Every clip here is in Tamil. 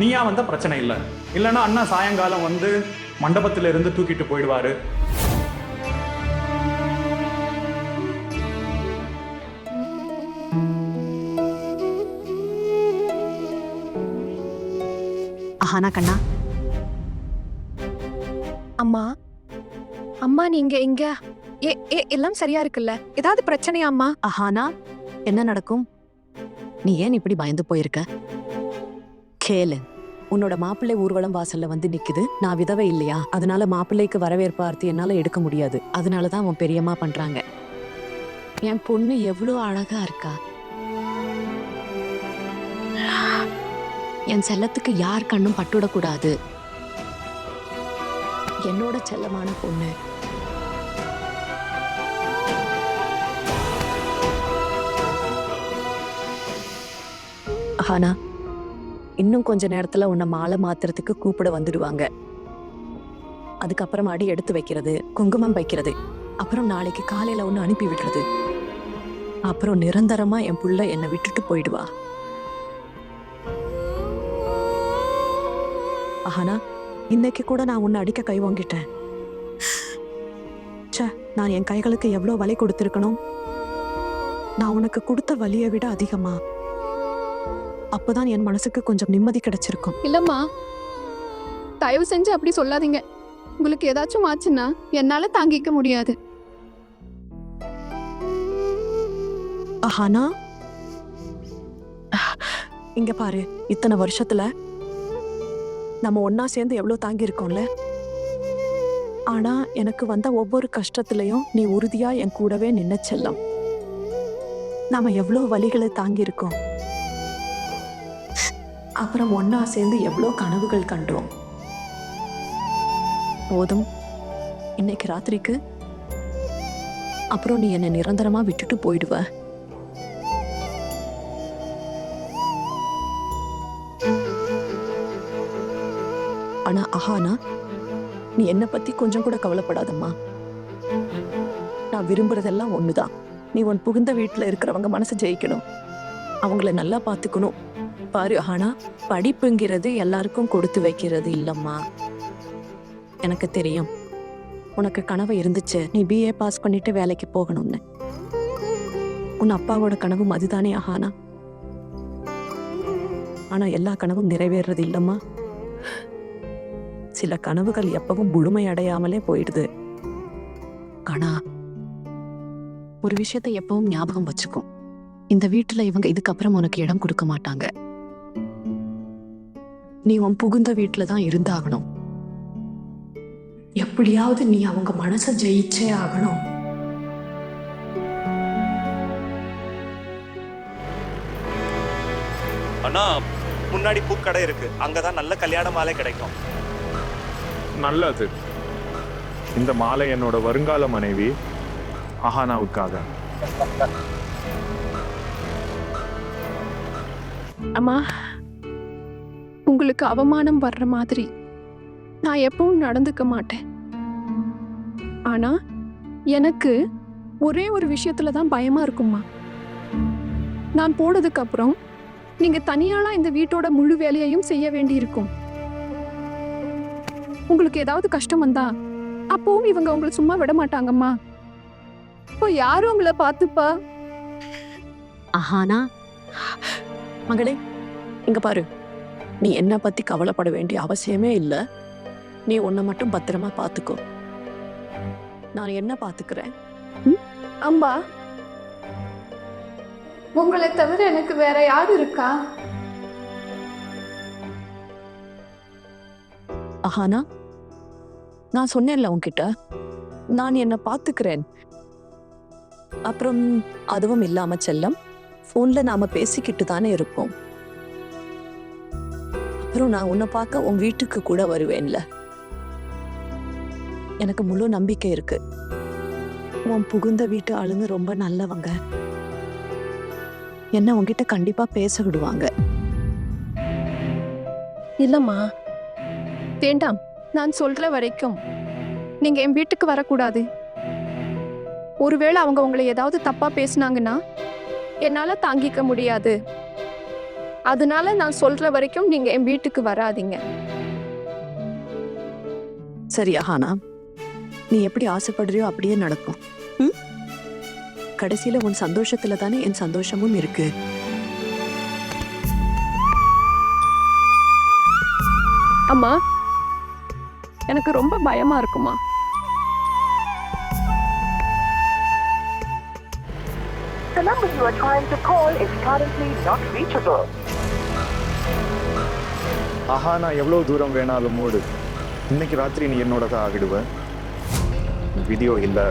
நீயா வந்த பிரச்சனை இல்லை. இல்லைன்னா அண்ணா சாயங்காலம் வந்து மண்டபத்தில இருந்து தூக்கிட்டு போயிடுவாரு. அஹானா கண்ணா. அம்மா அம்மா நீங்க இங்க எல்லாம் சரியா இருக்குல்ல? ஏதாவது பிரச்சனையா அம்மா? அஹானா, என்ன நடக்கும்? நீ ஏன் இப்படி பயந்து போயிருக்க? கேளு, உன்னோட மாப்பிள்ளை ஊர்வலம் வாசல்ல வந்து நிக்குது. நான் விதவை இல்லையா, அதனால மாப்பிள்ளைக்கு வரவேற்பு ஆர்த்தி என்னால எடுக்க முடியாது. அதனாலதான் உன் பெரியம்மா பண்றாங்க. என் பொண்ணு எவ்வளவு அழகா இருக்கா. என் செல்லத்துக்கு யார் கண்ணும் பட்டுடக்கூடாது. என்னோட செல்லமான பொண்ணு. ஆனா இன்னும் கொஞ்ச நேரத்துல உன்னை மாலை மாத்துறதுக்கு கூப்பிட வந்துடுவாங்க. அதுக்கப்புறம் அடி எடுத்து வைக்கிறது, குங்குமம் வைக்கிறது, அப்புறம் நாளைக்கு காலையில ஒண்ணு அனுப்பி விடுறது. அப்புறம் நிரந்தரமா என் புள்ள என்னை விட்டுட்டு போயிடுவா. ஆனா இன்னைக்கு கூட நான் உன்னை அடிக்க கை வாங்கிட்டேன். நான் என் கைகளுக்கு எவ்வளவு வலி கொடுத்திருக்கணும். நான் உனக்கு கொடுத்த வலியை விட அதிகமா. அப்பதான் என் மனசுக்கு கொஞ்சம் நிம்மதி கிடைச்சிருக்கும். இல்லம்மா, தயவு செஞ்சு அப்படி சொல்லாதீங்க. உங்களுக்கு ஏதாச்சும் ஆச்சுன்னா என்னால தாங்கிக்க முடியாது. ஆனா இங்க பாரு, இத்தனை வருஷத்துல நம்ம ஒன்னா சேர்ந்து எவ்வளவு தாங்கி இருக்கோம்ல. ஆனா எனக்கு வந்த ஒவ்வொரு கஷ்டத்திலையும் நீ உறுதியா என் கூடவே நின்ன செல்லம். நாம எவ்வளவு வலிகளை தாங்கி இருக்கோம். அப்புறம் ஒன்னா சேர்ந்து எவ்வளவு கனவுகள் கண்டோம். போதும், இன்னைக்கு ராத்திரிக்கு அப்புறம் நீ என்னை நிரந்தரமா விட்டுட்டு போயிடுவ. ஆனா அஹானா, நீ என்ன பத்தி கொஞ்சம் கூட கவலைப்படாதம்மா. நான் விரும்புறதெல்லாம் ஒண்ணுதான். நீ உன் புகுந்த வீட்டுல இருக்கிறவங்க மனசை ஜெயிக்கணும், அவங்கள நல்லா பாத்துக்கணும். பாரு அஹானா, படிப்புங்கிறது எல்லாருக்கும் கொடுத்து வைக்கிறது இல்லம்மா. எனக்கு தெரியும் உனக்கு கனவு இருந்துச்சு, நீ BA பாஸ் பண்ணிட்டு வேலைக்கு போகணும்னு. உன் அப்பாவோட கனவும் அதுதானே அஹானா? ஆனா எல்லா கனவும் நிறைவேறது இல்லம்மா. சில கனவுகள் எப்பவும் முழுமை அடையாமலே போயிடுது. ஆனா ஒரு விஷயத்தை எப்பவும் ஞாபகம் வச்சுக்கும். இந்த வீட்டுல இவங்க இதுக்கப்புறம் உனக்கு இடம் கொடுக்க மாட்டாங்க. நீ உன் புகுந்த வீட்டுல தான் இருந்தாகணும். எப்படியாவது நீ அவங்க மனசை ஜெயிச்சே ஆகணும். அண்ணா, முன்னாடி பூக்கடை இருக்கு, அங்கதான் நல்ல கல்யாண மாலை கிடைக்கும். நல்லது. இந்த மாலை என்னோட வருங்கால மனைவி அஹானாவுக்காக. அம்மா, உங்களுக்கு அவமானம் வர்ற மாதிரி நான் எப்பவும் நடந்துக்க மாட்டேன். ஆனா எனக்கு ஒரே ஒரு விஷயத்துல தான் பயமா இருக்கும்மா. நான் போனதுக்கு அப்புறம் நீங்க தனியாளா இந்த வீட்டோட முழு வேலையையும் செய்ய வேண்டி இருக்கும். உங்களுக்கு ஏதாவது கஷ்டம் வந்தா அப்பவும் இவங்க உங்களை சும்மா விட மாட்டாங்கம்மா. இப்போ யாரும் உங்களை பார்த்துப்பா? அஹானா மகளே, இங்க பாரு, நீ என்ன பத்தி கவலைப்பட வேண்டிய அவசியமே இல்ல. நீ உன்னை மட்டும் பத்திரமா பாத்துக்கோ. நான் என்ன பாத்துக்கிறேன். அம்மா, உங்களை தவிர எனக்கு வேற யாரு இருக்கா? அஹானா, நான் சொன்னேன்ல உன்கிட்ட, நான் என்ன பாத்துக்கிறேன். அப்புறம் அதுவும் இல்லாம செல்லம், போன்ல நாம பேசிக்கிட்டு தானே இருப்போம். அப்புறம் நான் உன்னை பார்க்க உன் வீட்டுக்கு கூட வருவேன்ல. எனக்கு முழு நம்பிக்கை இருக்கு. உன் புகுந்த வீட்டு ஆளுங்க ரொம்ப நல்லவங்க. என்ன உன்கிட்ட கண்டிப்பா பேச விடுவாங்க. இல்லம்மா, வேண்டாம். நான் சொல்ற வரைக்கும் நீங்க என் வீட்டுக்கு வரக்கூடாது. ஒருவேளை அவங்க உங்களை ஏதாவது தப்பா பேசினாங்கன்னா என்னால தாங்கிக்க முடியாது. அதனால நான் சொல்ற வரைக்கும் நீங்க என் வீட்டுக்கு வராதீங்க. சரி அஹானா, நீ எப்படி ஆசைப்படுறியோ அப்படியே நடக்கும். ம்? கடைசியில உன் சந்தோஷத்துல தானே என் சந்தோஷமும் இருக்கு. அம்மா, எனக்கு ரொம்ப பயமா இருக்குமா. The number you are trying to call is currently not reachable. ஆஹா, நான் எவ்வளோ தூரம் வேணாலும் ஓடு, இன்னைக்கு ராத்திரி நீ என்னோட தான் ஆகிடுவ. விதியோ இல்லை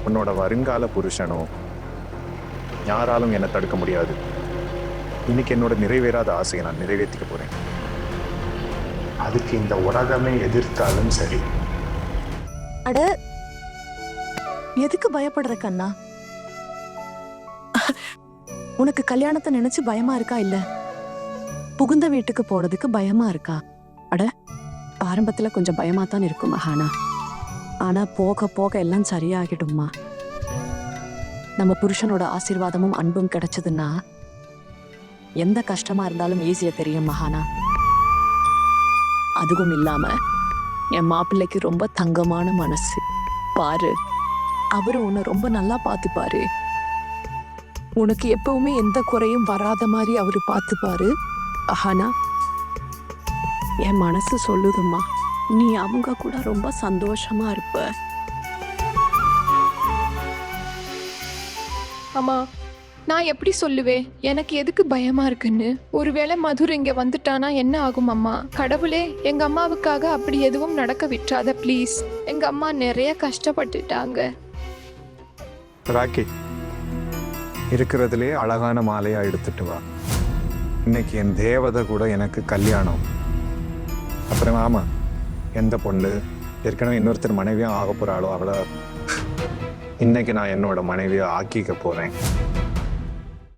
உன்னோட வருங்கால புருஷனோ யாராலும் என்னை தடுக்க முடியாது. இன்னைக்கு என்னோட நிறைவேறாத ஆசையை நான் நிறைவேற்றிக்க போறேன். அதுக்கு இந்த உலகமே எதிர்த்தாலும் சரி. அட, எதுக்கு பயப்படுற கண்ணா? உனக்கு கல்யாணத்தை நினைச்சு பயமா இருக்கா இல்ல புகுந்த வீட்டுக்கு போறதுக்கு பயமா இருக்கா? அட, ஆரம்பத்துல கொஞ்சம் பயமா தான் இருக்கும் மகானா. ஆனா போக போக எல்லாம் சரியாகிடும்மா. நம்ம புருஷனோட ஆசீர்வாதமும் அன்பும் கிடைச்சதுன்னா எந்த கஷ்டமா இருந்தாலும் ஈஸியா தெரியும் மகானா. அதுவும் இல்லாம என் மாப்பிள்ளைக்கு ரொம்ப தங்கமான மனசு. பாரு, அவரு உன்னை ரொம்ப நல்லா பார்த்துப்பாரு. உனக்கு எப்பவுமே எந்த குறையும் வராத மாதிரி அவரு பார்த்துப்பாரு. அஹானா, என் மனசு சொல்லுதும்மா, நீ அவங்க கூட ரொம்ப சந்தோஷமா இருப்ப. அம்மா, நான் எப்படி சொல்லுவேன் எனக்கு எதுக்கு பயமா இருக்குன்னு? ஒருவேளை மதுர் இங்க வந்துட்டானா என்ன ஆகும் அம்மா? கடவுளே, எங்க அம்மாவுக்காக அப்படி எதுவும் நடக்க விட்டுறாத ப்ளீஸ். எங்க அம்மா நிறைய கஷ்டப்பட்டுட்டாங்க. ராக்கி, இருக்கிறதுலே அழகான மாலையா எடுத்துட்டு வா. இன்னைக்கு என் தேவதை கூட எனக்கு கல்யாணம். அப்புறம் ஆமா, எந்த பொண்ணு ஏற்கனவே இன்னொருத்தர் மனைவியா ஆக போறாளோ அவளை இன்னைக்கு நான் என்னோட மனைவியா ஆக்கிக்க போறேன்.